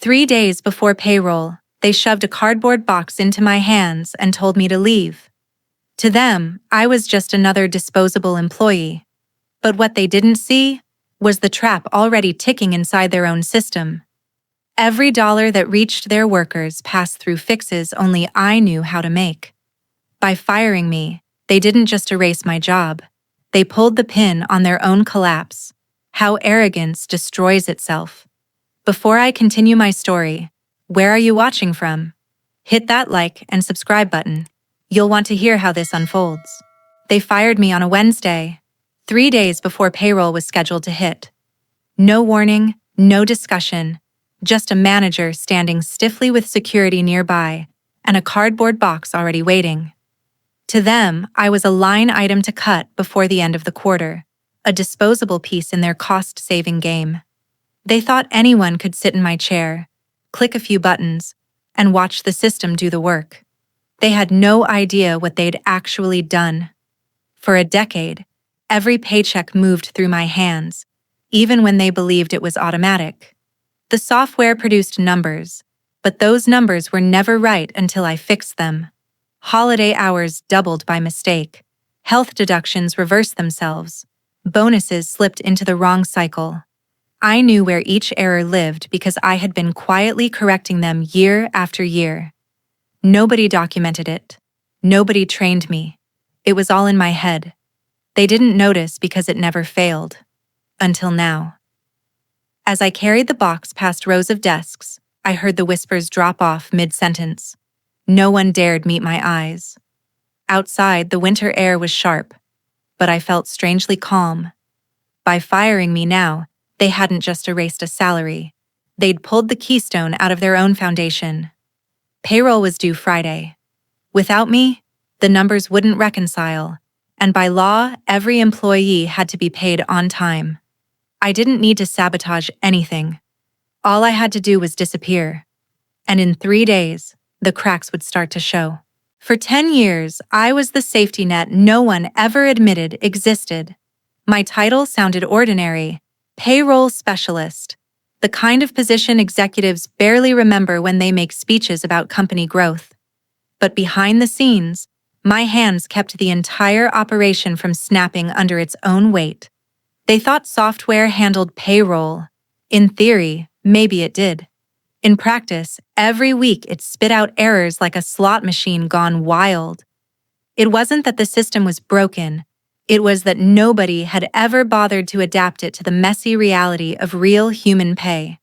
3 days before payroll, they shoved a cardboard box into my hands and told me to leave. To them, I was just another disposable employee. But what they didn't see was the trap already ticking inside their own system. Every dollar that reached their workers passed through fixes only I knew how to make. By firing me, they didn't just erase my job. They pulled the pin on their own collapse. How arrogance destroys itself. Before I continue my story, where are you watching from? Hit that like and subscribe button. You'll want to hear how this unfolds. They fired me on a Wednesday, 3 days before payroll was scheduled to hit. No warning, no discussion, just a manager standing stiffly with security nearby and a cardboard box already waiting. To them, I was a line item to cut before the end of the quarter, a disposable piece in their cost-saving game. They thought anyone could sit in my chair, click a few buttons, and watch the system do the work. They had no idea what they'd actually done. For a decade, every paycheck moved through my hands, even when they believed it was automatic. The software produced numbers, but those numbers were never right until I fixed them. Holiday hours doubled by mistake. Health deductions reversed themselves. Bonuses slipped into the wrong cycle. I knew where each error lived because I had been quietly correcting them year after year. Nobody documented it. Nobody trained me. It was all in my head. They didn't notice because it never failed. Until now. As I carried the box past rows of desks, I heard the whispers drop off mid-sentence. No one dared meet my eyes. Outside, the winter air was sharp, but I felt strangely calm. By firing me now, they hadn't just erased a salary. They'd pulled the keystone out of their own foundation. Payroll was due Friday. Without me, the numbers wouldn't reconcile, and by law, every employee had to be paid on time. I didn't need to sabotage anything. All I had to do was disappear. And in 3 days, the cracks would start to show. For 10 years, I was the safety net no one ever admitted existed. My title sounded ordinary, payroll specialist, the kind of position executives barely remember when they make speeches about company growth. But behind the scenes, my hands kept the entire operation from snapping under its own weight. They thought software handled payroll. In theory, maybe it did. In practice, every week it spit out errors like a slot machine gone wild. It wasn't that the system was broken. It was that nobody had ever bothered to adapt it to the messy reality of real human pay.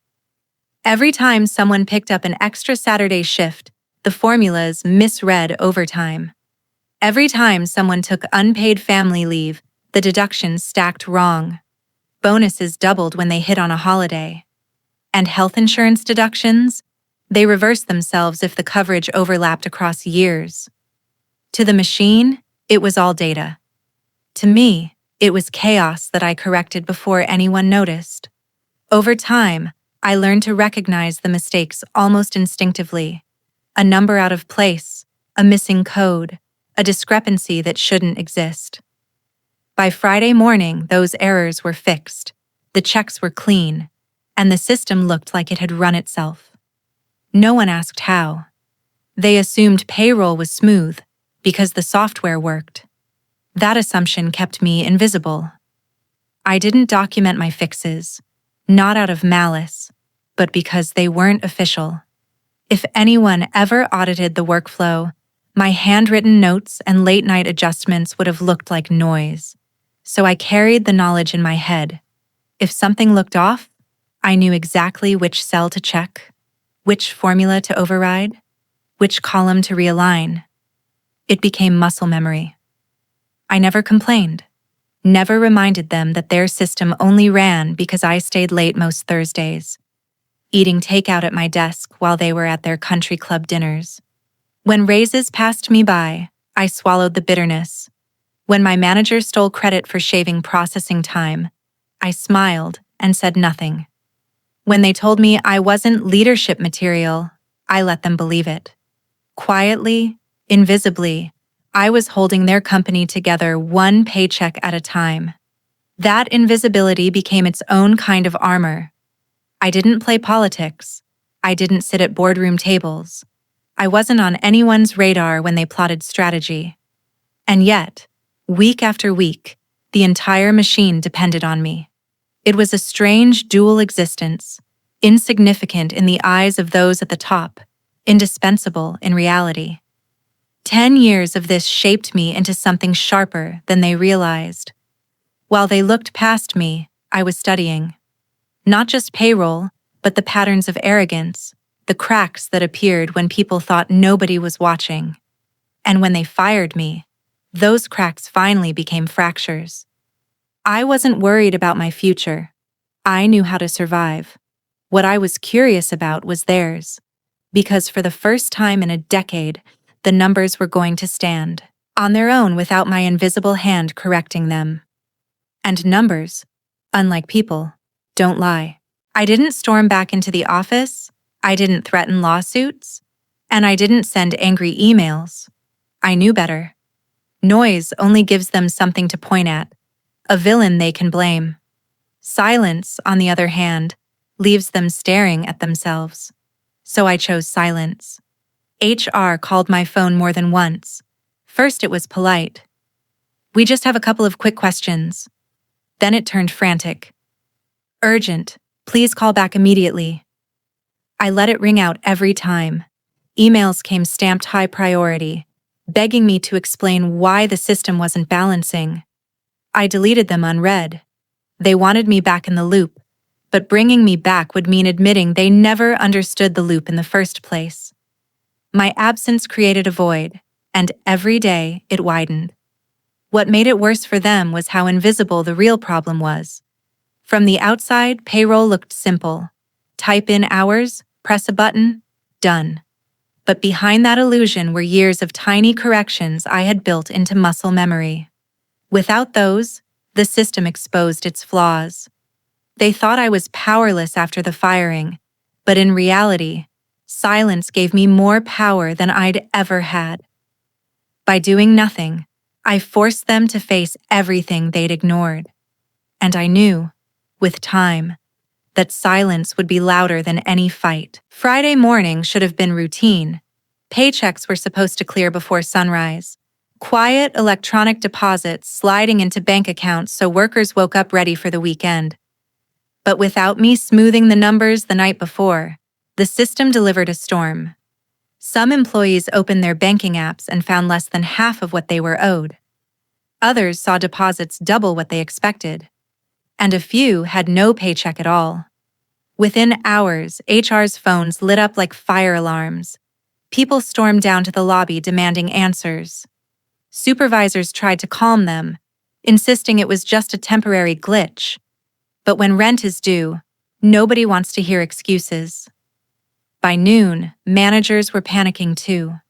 Every time someone picked up an extra Saturday shift, the formulas misread overtime. Every time someone took unpaid family leave, the deductions stacked wrong. Bonuses doubled when they hit on a holiday. And health insurance deductions? They reversed themselves if the coverage overlapped across years. To the machine, it was all data. To me, it was chaos that I corrected before anyone noticed. Over time, I learned to recognize the mistakes almost instinctively. A number out of place, a missing code, a discrepancy that shouldn't exist. By Friday morning, those errors were fixed, the checks were clean, and the system looked like it had run itself. No one asked how. They assumed payroll was smooth because the software worked. That assumption kept me invisible. I didn't document my fixes, not out of malice, but because they weren't official. If anyone ever audited the workflow, my handwritten notes and late-night adjustments would have looked like noise. So I carried the knowledge in my head. If something looked off, I knew exactly which cell to check, which formula to override, which column to realign. It became muscle memory. I never complained, never reminded them that their system only ran because I stayed late most Thursdays, eating takeout at my desk while they were at their country club dinners. When raises passed me by, I swallowed the bitterness. When my manager stole credit for shaving processing time, I smiled and said nothing. When they told me I wasn't leadership material, I let them believe it. Quietly, invisibly, I was holding their company together one paycheck at a time. That invisibility became its own kind of armor. I didn't play politics. I didn't sit at boardroom tables. I wasn't on anyone's radar when they plotted strategy. And yet, week after week, the entire machine depended on me. It was a strange dual existence, insignificant in the eyes of those at the top, indispensable in reality. 10 years of this shaped me into something sharper than they realized. While they looked past me, I was studying. Not just payroll, but the patterns of arrogance, the cracks that appeared when people thought nobody was watching. And when they fired me, those cracks finally became fractures. I wasn't worried about my future. I knew how to survive. What I was curious about was theirs, because for the first time in a decade, the numbers were going to stand on their own without my invisible hand correcting them. And numbers, unlike people, don't lie. I didn't storm back into the office, I didn't threaten lawsuits, and I didn't send angry emails. I knew better. Noise only gives them something to point at, a villain they can blame. Silence, on the other hand, leaves them staring at themselves. So I chose silence. HR called my phone more than once. First it was polite. "We just have a couple of quick questions." Then it turned frantic. "Urgent, please call back immediately." I let it ring out every time. Emails came stamped high priority, begging me to explain why the system wasn't balancing. I deleted them unread. They wanted me back in the loop, but bringing me back would mean admitting they never understood the loop in the first place. My absence created a void, and every day it widened. What made it worse for them was how invisible the real problem was. From the outside, payroll looked simple. Type in hours, press a button, done. But behind that illusion were years of tiny corrections I had built into muscle memory. Without those, the system exposed its flaws. They thought I was powerless after the firing, but in reality, silence gave me more power than I'd ever had. By doing nothing, I forced them to face everything they'd ignored. And I knew, with time, that silence would be louder than any fight. Friday morning should have been routine. Paychecks were supposed to clear before sunrise. Quiet electronic deposits sliding into bank accounts so workers woke up ready for the weekend. But without me smoothing the numbers the night before, the system delivered a storm. Some employees opened their banking apps and found less than half of what they were owed. Others saw deposits double what they expected. And a few had no paycheck at all. Within hours, HR's phones lit up like fire alarms. People stormed down to the lobby demanding answers. Supervisors tried to calm them, insisting it was just a temporary glitch. But when rent is due, nobody wants to hear excuses. By noon, managers were panicking too.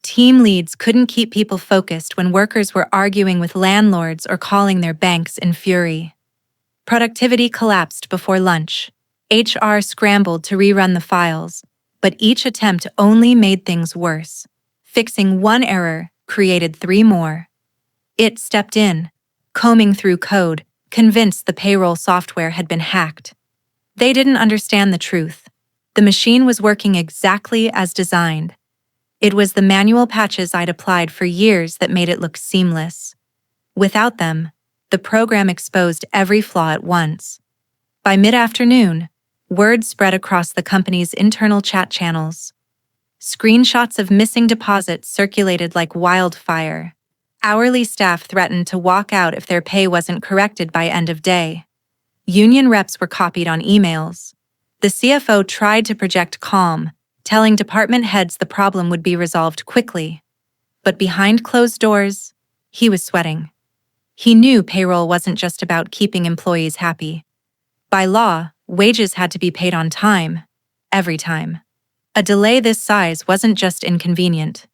Team leads couldn't keep people focused when workers were arguing with landlords or calling their banks in fury. Productivity collapsed before lunch. HR scrambled to rerun the files, but each attempt only made things worse. Fixing one error created 3 more. It stepped in, combing through code, convinced the payroll software had been hacked. They didn't understand the truth. The machine was working exactly as designed. It was the manual patches I'd applied for years that made it look seamless. Without them, the program exposed every flaw at once. By mid-afternoon, word spread across the company's internal chat channels. Screenshots of missing deposits circulated like wildfire. Hourly staff threatened to walk out if their pay wasn't corrected by end of day. Union reps were copied on emails. The CFO tried to project calm, telling department heads the problem would be resolved quickly. But behind closed doors, he was sweating. He knew payroll wasn't just about keeping employees happy. By law, wages had to be paid on time, every time. A delay this size wasn't just inconvenient.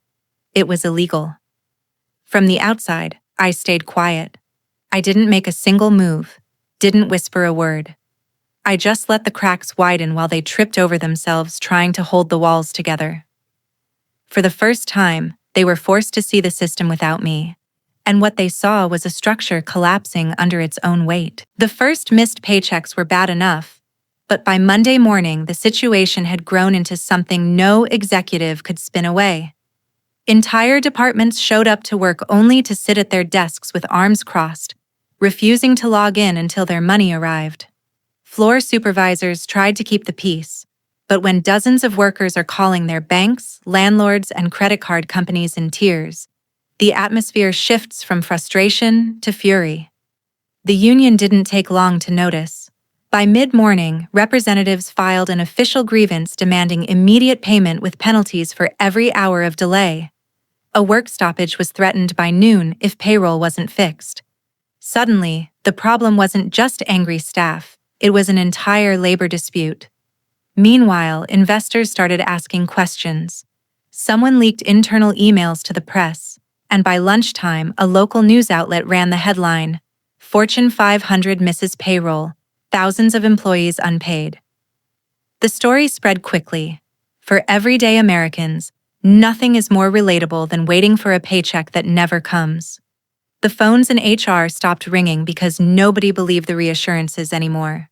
It was illegal. From the outside, I stayed quiet. I didn't make a single move, didn't whisper a word. I just let the cracks widen while they tripped over themselves trying to hold the walls together. For the first time, they were forced to see the system without me, and what they saw was a structure collapsing under its own weight. The first missed paychecks were bad enough, But by Monday morning, the situation had grown into something no executive could spin away. Entire departments showed up to work only to sit at their desks with arms crossed, refusing to log in until their money arrived. Floor supervisors tried to keep the peace, but when dozens of workers are calling their banks, landlords, and credit card companies in tears, the atmosphere shifts from frustration to fury. The union didn't take long to notice. By mid-morning, representatives filed an official grievance demanding immediate payment with penalties for every hour of delay. A work stoppage was threatened by noon if payroll wasn't fixed. Suddenly, the problem wasn't just angry staff, it was an entire labor dispute. Meanwhile, investors started asking questions. Someone leaked internal emails to the press, and by lunchtime, a local news outlet ran the headline, "Fortune 500 misses payroll, thousands of employees unpaid." The story spread quickly. For everyday Americans, nothing is more relatable than waiting for a paycheck that never comes. The phones in HR stopped ringing because nobody believed the reassurances anymore.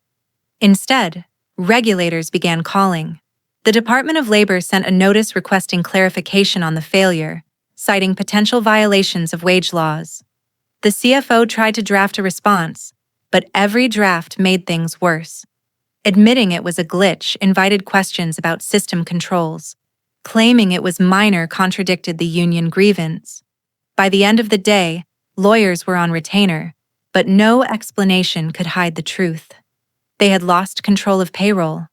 Instead, regulators began calling. The Department of Labor sent a notice requesting clarification on the failure, citing potential violations of wage laws. The CFO tried to draft a response, but every draft made things worse. Admitting it was a glitch invited questions about system controls. Claiming it was minor contradicted the union grievance. By the end of the day, lawyers were on retainer, but no explanation could hide the truth. They had lost control of payroll.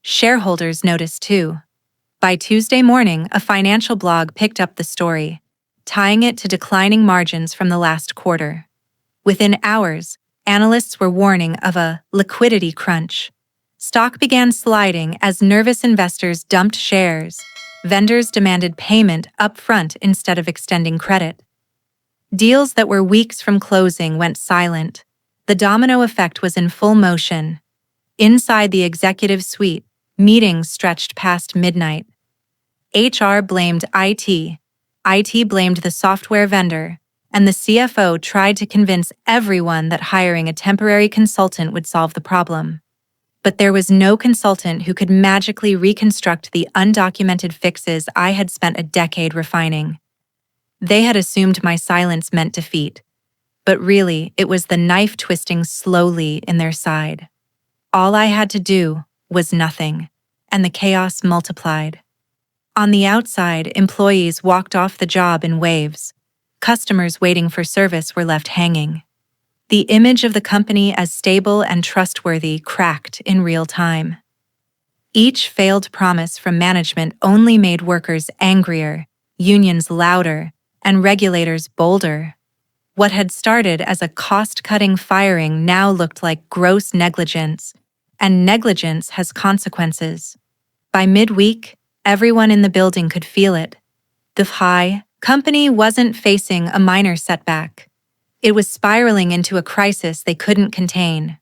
Shareholders noticed too. By Tuesday morning, a financial blog picked up the story, tying it to declining margins from the last quarter. Within hours, analysts were warning of a liquidity crunch. Stock began sliding as nervous investors dumped shares. Vendors demanded payment upfront instead of extending credit. Deals that were weeks from closing went silent. The domino effect was in full motion. Inside the executive suite, meetings stretched past midnight. HR blamed IT blamed the software vendor, and the CFO tried to convince everyone that hiring a temporary consultant would solve the problem. But there was no consultant who could magically reconstruct the undocumented fixes I had spent a decade refining. They had assumed my silence meant defeat, but really it was the knife twisting slowly in their side. All I had to do was nothing, and the chaos multiplied. On the outside, employees walked off the job in waves. Customers waiting for service were left hanging. The image of the company as stable and trustworthy cracked in real time. Each failed promise from management only made workers angrier, unions louder, and regulators bolder. What had started as a cost-cutting firing now looked like gross negligence, and negligence has consequences. By midweek, everyone in the building could feel it. The company wasn't facing a minor setback. It was spiraling into a crisis they couldn't contain.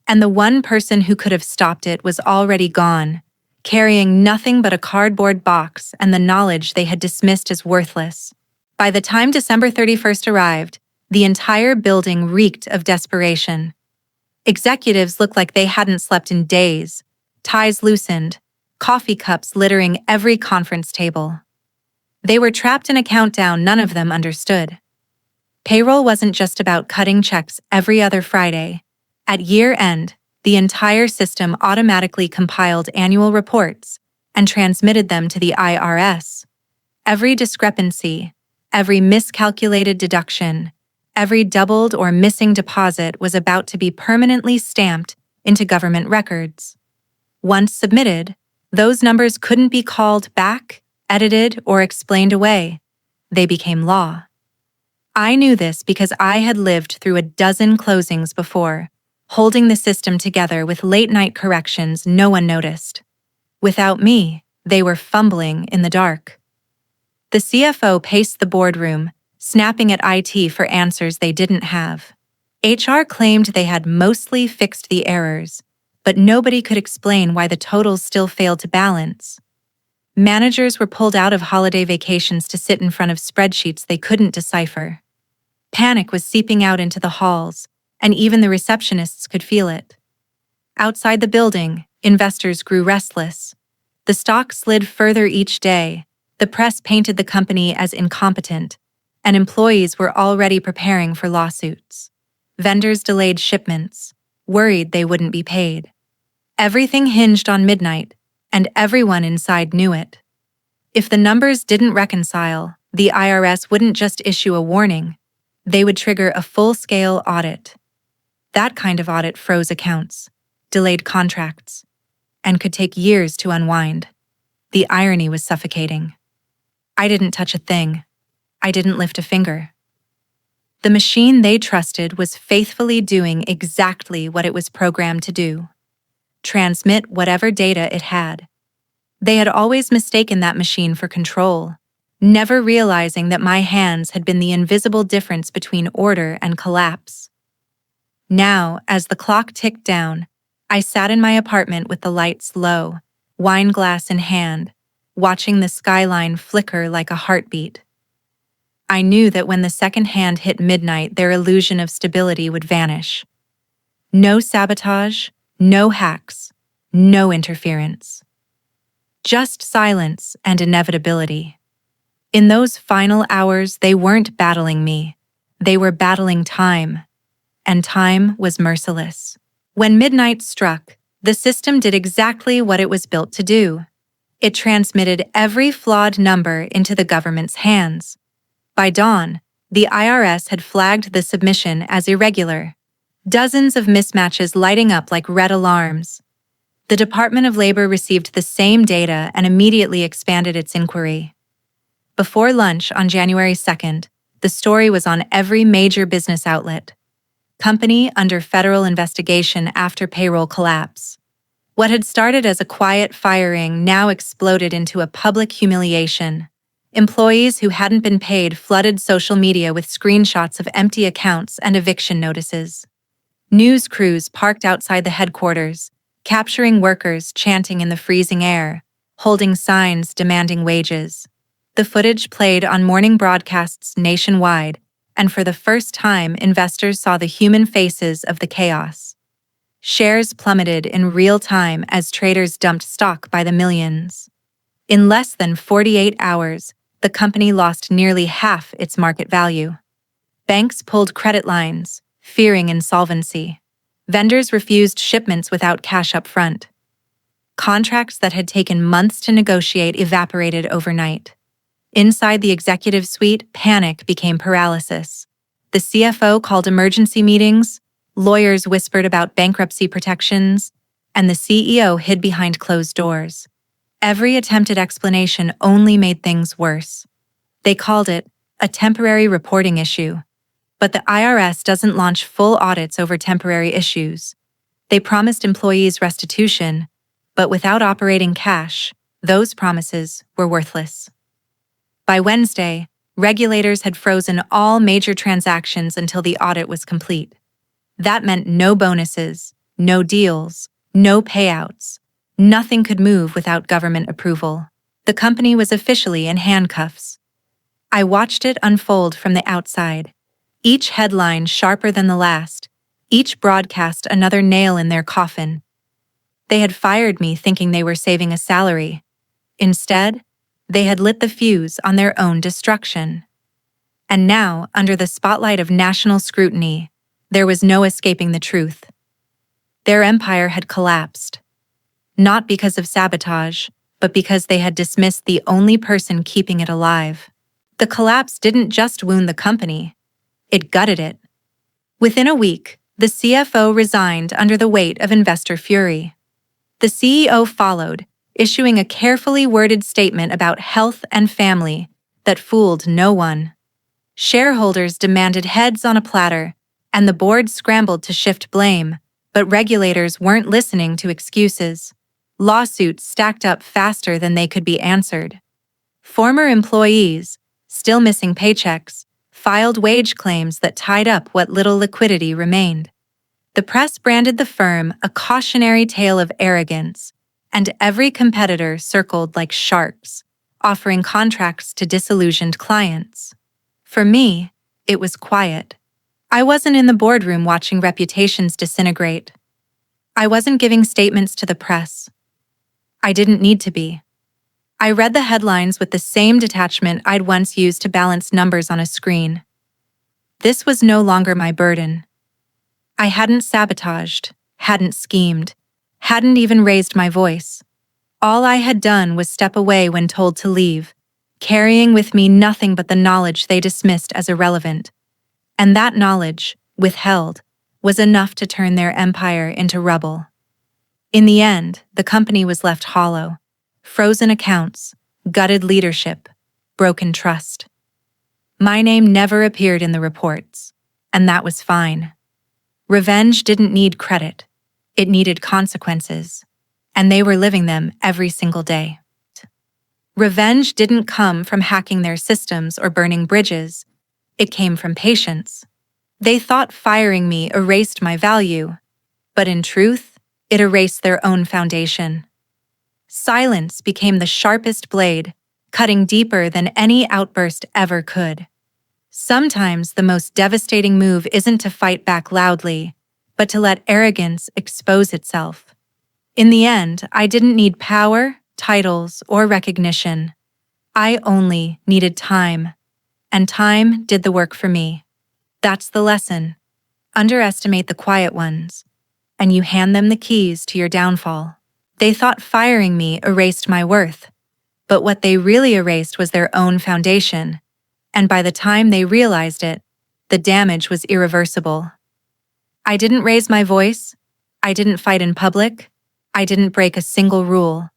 And the one person who could have stopped it was already gone, carrying nothing but a cardboard box and the knowledge they had dismissed as worthless. By the time December 31st arrived, the entire building reeked of desperation. Executives looked like they hadn't slept in days, ties loosened, coffee cups littering every conference table. They were trapped in a countdown none of them understood. Payroll wasn't just about cutting checks every other Friday. At year-end, the entire system automatically compiled annual reports and transmitted them to the IRS. Every discrepancy, every miscalculated deduction, every doubled or missing deposit was about to be permanently stamped into government records. Once submitted, those numbers couldn't be called back, edited, or explained away. They became law. I knew this because I had lived through a dozen closings before, holding the system together with late-night corrections no one noticed. Without me, they were fumbling in the dark. The CFO paced the boardroom, snapping at IT for answers they didn't have. HR claimed they had mostly fixed the errors, but nobody could explain why the totals still failed to balance. Managers were pulled out of holiday vacations to sit in front of spreadsheets they couldn't decipher. Panic was seeping out into the halls, and even the receptionists could feel it. Outside the building, investors grew restless. The stock slid further each day. The press painted the company as incompetent, and employees were already preparing for lawsuits. Vendors delayed shipments, worried they wouldn't be paid. Everything hinged on midnight, and everyone inside knew it. If the numbers didn't reconcile, the IRS wouldn't just issue a warning, they would trigger a full-scale audit. That kind of audit froze accounts, delayed contracts, and could take years to unwind. The irony was suffocating. I didn't touch a thing. I didn't lift a finger. The machine they trusted was faithfully doing exactly what it was programmed to do: transmit whatever data it had. They had always mistaken that machine for control, never realizing that my hands had been the invisible difference between order and collapse. Now, as the clock ticked down, I sat in my apartment with the lights low, wine glass in hand, watching the skyline flicker like a heartbeat. I knew that when the second hand hit midnight, their illusion of stability would vanish. No sabotage, no hacks, no interference. Just silence and inevitability. In those final hours, they weren't battling me. They were battling time. And time was merciless. When midnight struck, the system did exactly what it was built to do. It transmitted every flawed number into the government's hands. By dawn, the IRS had flagged the submission as irregular, dozens of mismatches lighting up like red alarms. The Department of Labor received the same data and immediately expanded its inquiry. Before lunch on January 2nd, the story was on every major business outlet. Company under federal investigation after payroll collapse. What had started as a quiet firing now exploded into a public humiliation. Employees who hadn't been paid flooded social media with screenshots of empty accounts and eviction notices. News crews parked outside the headquarters, capturing workers chanting in the freezing air, holding signs demanding wages. The footage played on morning broadcasts nationwide, and for the first time, investors saw the human faces of the chaos. Shares plummeted in real time as traders dumped stock by the millions. In less than 48 hours, the company lost nearly half its market value. Banks pulled credit lines, fearing insolvency. Vendors refused shipments without cash up front. Contracts that had taken months to negotiate evaporated overnight. Inside the executive suite, panic became paralysis. The CFO called emergency meetings, lawyers whispered about bankruptcy protections, and the CEO hid behind closed doors. Every attempted explanation only made things worse. They called it a temporary reporting issue. But the IRS doesn't launch full audits over temporary issues. They promised employees restitution, but without operating cash, those promises were worthless. By Wednesday, regulators had frozen all major transactions until the audit was complete. That meant no bonuses, no deals, no payouts. Nothing could move without government approval. The company was officially in handcuffs. I watched it unfold from the outside, each headline sharper than the last, each broadcast another nail in their coffin. They had fired me thinking they were saving a salary. Instead, they had lit the fuse on their own destruction. And now, under the spotlight of national scrutiny, there was no escaping the truth. Their empire had collapsed. Not because of sabotage, but because they had dismissed the only person keeping it alive. The collapse didn't just wound the company, it gutted it. Within a week, the CFO resigned under the weight of investor fury. The CEO followed, issuing a carefully worded statement about health and family that fooled no one. Shareholders demanded heads on a platter, and the board scrambled to shift blame, but regulators weren't listening to excuses. Lawsuits stacked up faster than they could be answered. Former employees, still missing paychecks, filed wage claims that tied up what little liquidity remained. The press branded the firm a cautionary tale of arrogance, and every competitor circled like sharks, offering contracts to disillusioned clients. For me, it was quiet. I wasn't in the boardroom watching reputations disintegrate. I wasn't giving statements to the press. I didn't need to be. I read the headlines with the same detachment I'd once used to balance numbers on a screen. This was no longer my burden. I hadn't sabotaged, hadn't schemed, hadn't even raised my voice. All I had done was step away when told to leave, carrying with me nothing but the knowledge they dismissed as irrelevant. And that knowledge, withheld, was enough to turn their empire into rubble. In the end, the company was left hollow. Frozen accounts, gutted leadership, broken trust. My name never appeared in the reports, and that was fine. Revenge didn't need credit. It needed consequences, and they were living them every single day. Revenge didn't come from hacking their systems or burning bridges. It came from patience. They thought firing me erased my value, but in truth, it erased their own foundation. Silence became the sharpest blade, cutting deeper than any outburst ever could. Sometimes the most devastating move isn't to fight back loudly, but to let arrogance expose itself. In the end, I didn't need power, titles, or recognition. I only needed time, and time did the work for me. That's the lesson. Underestimate the quiet ones, and you hand them the keys to your downfall. They thought firing me erased my worth, but what they really erased was their own foundation, and by the time they realized it, the damage was irreversible. I didn't raise my voice, I didn't fight in public, I didn't break a single rule.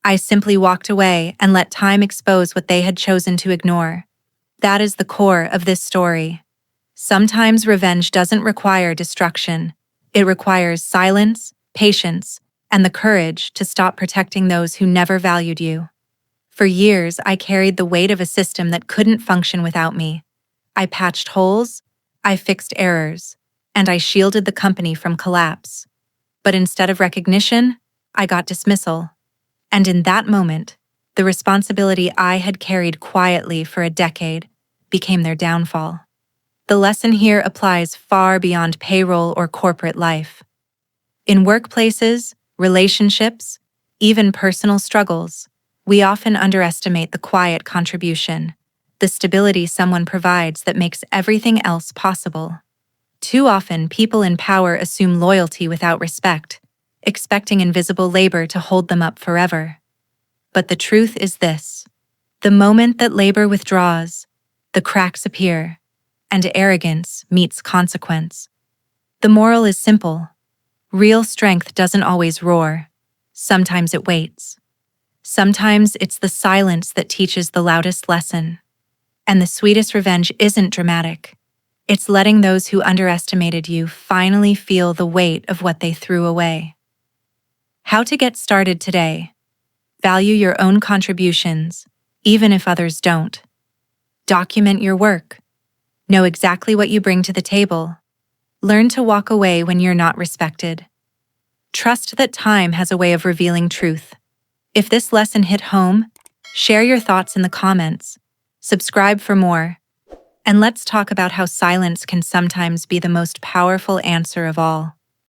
I simply walked away and let time expose what they had chosen to ignore. That is the core of this story. Sometimes revenge doesn't require destruction. It requires silence, patience, and the courage to stop protecting those who never valued you. For years, I carried the weight of a system that couldn't function without me. I patched holes, I fixed errors, and I shielded the company from collapse. But instead of recognition, I got dismissal. And in that moment, the responsibility I had carried quietly for a decade became their downfall. The lesson here applies far beyond payroll or corporate life. In workplaces, relationships, even personal struggles, we often underestimate the quiet contribution, the stability someone provides that makes everything else possible. Too often, people in power assume loyalty without respect, expecting invisible labor to hold them up forever. But the truth is this: the moment that labor withdraws, the cracks appear, and arrogance meets consequence. The moral is simple. Real strength doesn't always roar. Sometimes it waits. Sometimes it's the silence that teaches the loudest lesson. And the sweetest revenge isn't dramatic. It's letting those who underestimated you finally feel the weight of what they threw away. How to get started today. Value your own contributions, even if others don't. Document your work. Know exactly what you bring to the table. Learn to walk away when you're not respected. Trust that time has a way of revealing truth. If this lesson hit home, share your thoughts in the comments. Subscribe for more. And let's talk about how silence can sometimes be the most powerful answer of all.